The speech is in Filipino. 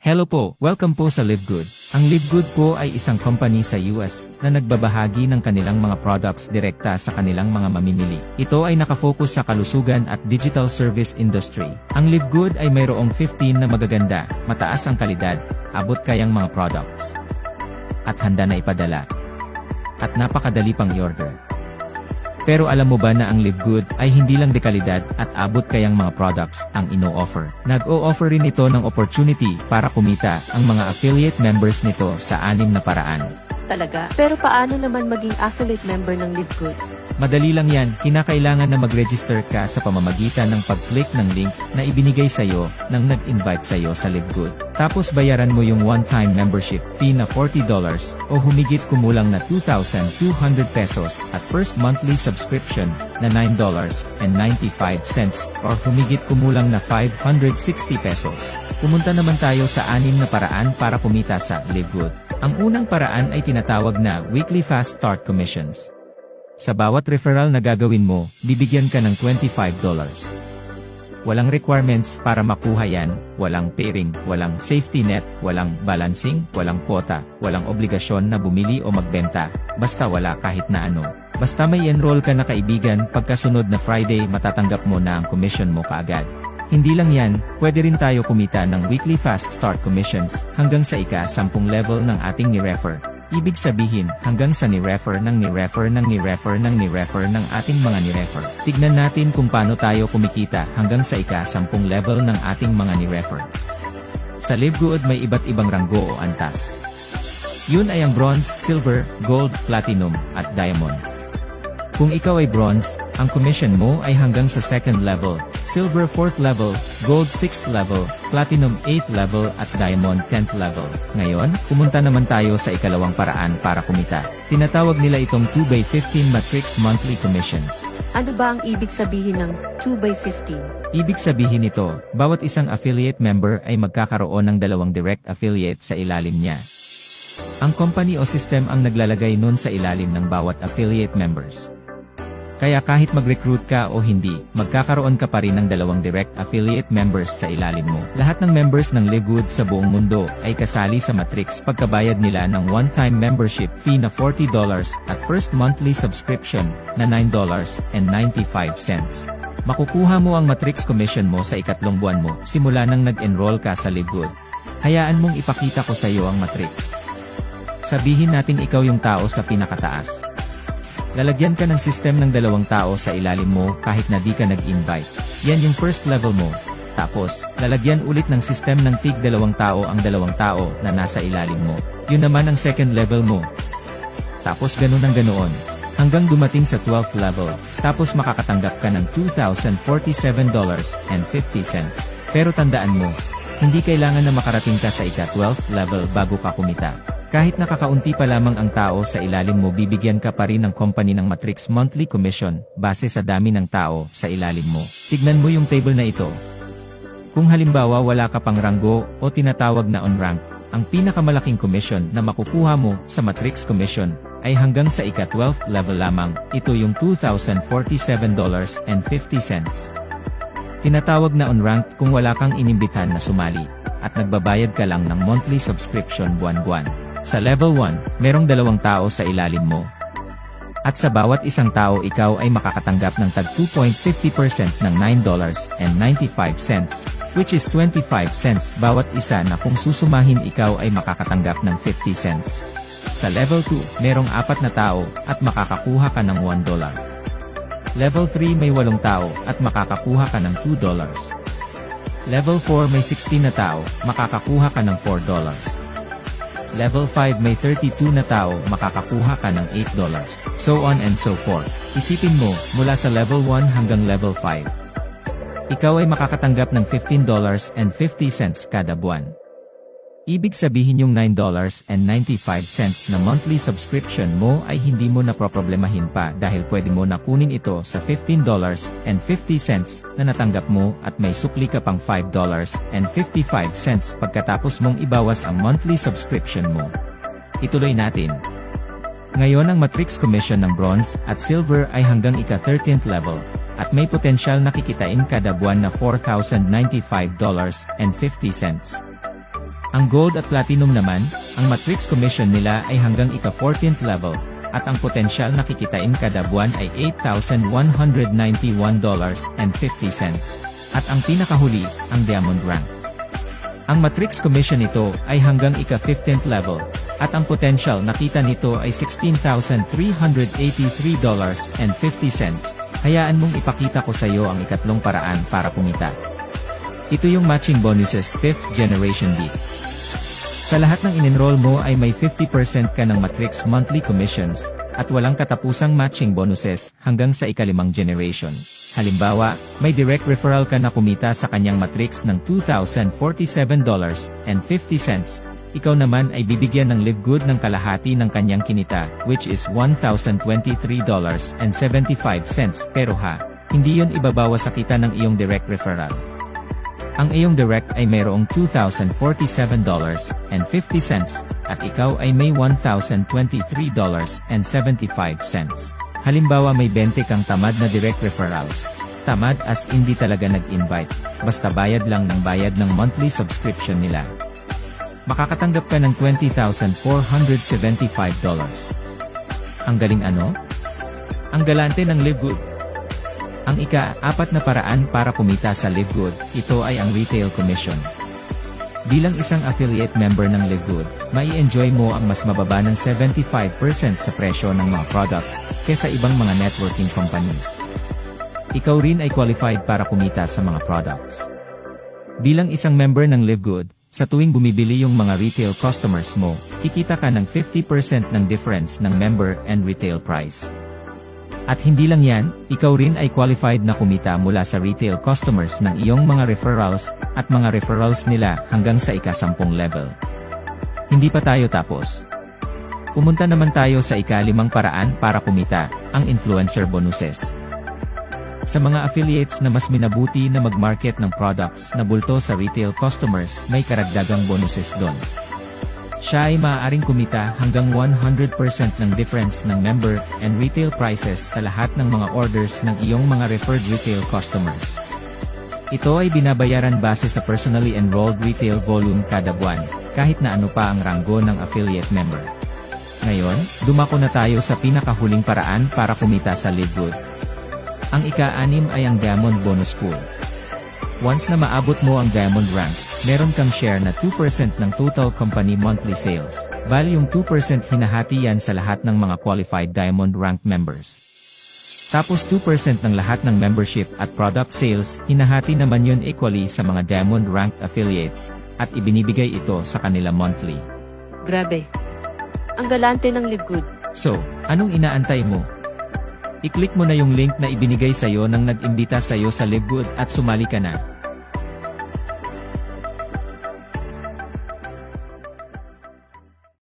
Hello po, welcome po sa LiveGood. Ang LiveGood po ay isang company sa US na nagbabahagi ng kanilang mga products direkta sa kanilang mga mamimili. Ito ay nakafocus sa kalusugan at digital service industry. Ang LiveGood ay mayroong 15 na magaganda, mataas ang kalidad, abot kayang mga products. At handa na ipadala. At napakadali pang i-order. Pero alam mo ba na ang LiveGood ay hindi lang dekalidad at abot kayang mga products ang ino-offer. Nag-o-offer rin ito ng opportunity para kumita ang mga affiliate members nito sa 6 na paraan. Talaga? Pero paano naman maging affiliate member ng LiveGood? Madali lang yan, kinakailangan na mag-register ka sa pamamagitan ng pag-click ng link na ibinigay sa'yo ng nag-invite sa'yo sa LiveGood. Tapos bayaran mo yung one-time membership fee na $40 o humigit kumulang na 2,200 pesos at first monthly subscription na $9.95 or humigit kumulang na 560 pesos. Pumunta naman tayo sa 6 na paraan para kumita sa LiveGood. Ang unang paraan ay tinatawag na Weekly Fast Start Commissions. Sa bawat referral na gagawin mo, bibigyan ka ng $25. Walang requirements para makuha yan, walang pairing, walang safety net, walang balancing, walang quota, walang obligasyon na bumili o magbenta, basta wala kahit na ano. Basta may enroll ka na kaibigan, pagkasunod na Friday matatanggap mo na ang commission mo kaagad. Hindi lang yan, pwede rin tayo kumita ng Weekly Fast Start Commissions hanggang sa ika-10 level ng ating ni-refer. Ibig sabihin, hanggang sa ni-refer ng ni-refer ng ni-refer ng ni-refer ng ating mga ni-refer. Tignan natin kung paano tayo kumikita hanggang sa ika-10 level ng ating mga ni-refer. Sa LiveGood may iba't ibang ranggo o antas. Yun ay ang bronze, silver, gold, platinum, at diamond. Kung ikaw ay bronze, ang commission mo ay hanggang sa 2nd level, silver 4th level, gold 6th level, platinum 8th level at diamond 10th level. Ngayon, pumunta naman tayo sa ikalawang paraan para kumita. Tinatawag nila itong 2x15 matrix monthly commissions. Ano ba ang ibig sabihin ng 2x15? Ibig sabihin nito, bawat isang affiliate member ay magkakaroon ng 2 direct affiliate sa ilalim niya. Ang company o system ang naglalagay nun sa ilalim ng bawat affiliate members. Kaya kahit mag-recruit ka o hindi, magkakaroon ka pa rin ng 2 direct affiliate members sa ilalim mo. Lahat ng members ng LiveGood sa buong mundo ay kasali sa matrix pagkabayad nila ng one-time membership fee na $40 at first monthly subscription na $9.95. Makukuha mo ang matrix commission mo sa ikatlong buwan mo simula nang nag-enroll ka sa LiveGood. Hayaan mong ipakita ko sa iyo ang matrix. Sabihin natin ikaw yung tao sa pinakataas. Lalagyan ka ng system ng 2 tao sa ilalim mo kahit na di ka nag-invite. Yan yung first level mo. Tapos, lalagyan ulit ng system ng tig 2 tao ang 2 tao na nasa ilalim mo. Yun naman ang second level mo. Tapos ganun ang ganoon. Hanggang dumating sa 12th level. Tapos makakatanggap ka ng $2,047.50. Pero tandaan mo, hindi kailangan na makarating ka sa ika-12th level bago ka kumita. Kahit nakakaunti pa lamang ang tao sa ilalim mo, bibigyan ka pa rin ng company ng matrix monthly commission base sa dami ng tao sa ilalim mo. Tignan mo yung table na ito. Kung halimbawa wala ka pang ranggo o tinatawag na on-rank, ang pinakamalaking commission na makukuha mo sa matrix commission ay hanggang sa ika-12th level lamang. Ito yung $2,047.50. Tinatawag na on-rank kung wala kang inimbitahan na sumali at nagbabayad ka lang ng monthly subscription buwan-buwan. Sa level 1, merong 2 tao sa ilalim mo. At sa bawat isang tao ikaw ay makakatanggap ng tag 2.50% ng $9.95, which is 25 cents bawat isa na kung susumahin ikaw ay makakatanggap ng 50 cents. Sa level 2, merong 4 na tao at makakakuha ka ng $1. Level 3 may 8 tao at makakakuha ka ng $2. Level 4 may 16 na tao, makakakuha ka ng $4. Level 5 may 32 na tao, makakakuha ka ng $8. So on and so forth. Isipin mo, mula sa level 1 hanggang level 5. Ikaw ay makakatanggap ng $15.50 kada buwan. Ibig sabihin yung $9.95 na monthly subscription mo ay hindi mo na problemahin pa dahil pwede mo na kunin ito sa $15.50 na natanggap mo at may sukli ka pang $5.55 pagkatapos mong ibawas ang monthly subscription mo. Ituloy natin. Ngayon ang matrix commission ng bronze at silver ay hanggang ika-13th level at may potensyal na kikitain kada buwan na $4,095.50. Ang Gold at Platinum naman, ang matrix commission nila ay hanggang ika-14th level, at ang potensyal na kikitain kada buwan ay $8,191.50. At ang pinakahuli, ang Diamond Rank. Ang matrix commission nito ay hanggang ika-15th level, at ang potential na kita nito ay $16,383.50. Hayaan mong ipakita ko sa iyo ang ikatlong paraan para kumita. Ito yung matching bonuses 5th generation D. Sa lahat ng in-enroll mo ay may 50% ka ng matrix monthly commissions, at walang katapusang matching bonuses hanggang sa ika-5 generation. Halimbawa, may direct referral ka na kumita sa kanyang matrix ng $2,047.50. Ikaw naman ay bibigyan ng Live Good ng kalahati ng kanyang kinita, which is $1,023.75. Pero hindi yon ibabawas sa kita ng iyong direct referral. Ang iyong direct ay mayroong $2,047.50 at ikaw ay may $1,023.75. Halimbawa may 20 kang tamad na direct referrals. Tamad as hindi talaga nag-invite, basta bayad lang ng bayad ng monthly subscription nila. Makakatanggap ka ng $20,475. Ang galing ano? Ang galante ng Live Good. Ang ika-4 na paraan para kumita sa Live Good, ito ay ang retail commission. Bilang isang affiliate member ng Live Good, mai-enjoy mo ang mas mababa ng 75% sa presyo ng mga products, kesa ibang mga networking companies. Ikaw rin ay qualified para kumita sa mga products. Bilang isang member ng Live Good, sa tuwing bumibili yung mga retail customers mo, kikita ka ng 50% ng difference ng member and retail price. At hindi lang yan, ikaw rin ay qualified na kumita mula sa retail customers ng iyong mga referrals, at mga referrals nila hanggang sa ika-10 level. Hindi pa tayo tapos. Pumunta naman tayo sa ika-5 paraan para kumita, ang influencer bonuses. Sa mga affiliates na mas minabuti na mag-market ng products na bulto sa retail customers, may karagdagang bonuses doon. Siya ay maaaring kumita hanggang 100% ng difference ng member and retail prices sa lahat ng mga orders ng iyong mga referred retail customers. Ito ay binabayaran base sa personally enrolled retail volume kada buwan, kahit na ano pa ang ranggo ng affiliate member. Ngayon, dumako na tayo sa pinakahuling paraan para kumita sa Live Good. Ang ika-6 ay ang Diamond Bonus Pool. Once na maabot mo ang Diamond Rank, meron kang share na 2% ng total company monthly sales. Bali yung 2% hinahati yan sa lahat ng mga qualified Diamond Rank members. Tapos 2% ng lahat ng membership at product sales, hinahati naman yun equally sa mga Diamond Rank affiliates, at ibinibigay ito sa kanila monthly. Grabe. Ang galante ng Live Good. So, anong inaantay mo? I-click mo na yung link na ibinigay sa'yo ng nag-imbita sa'yo sa Live Good at sumali ka na.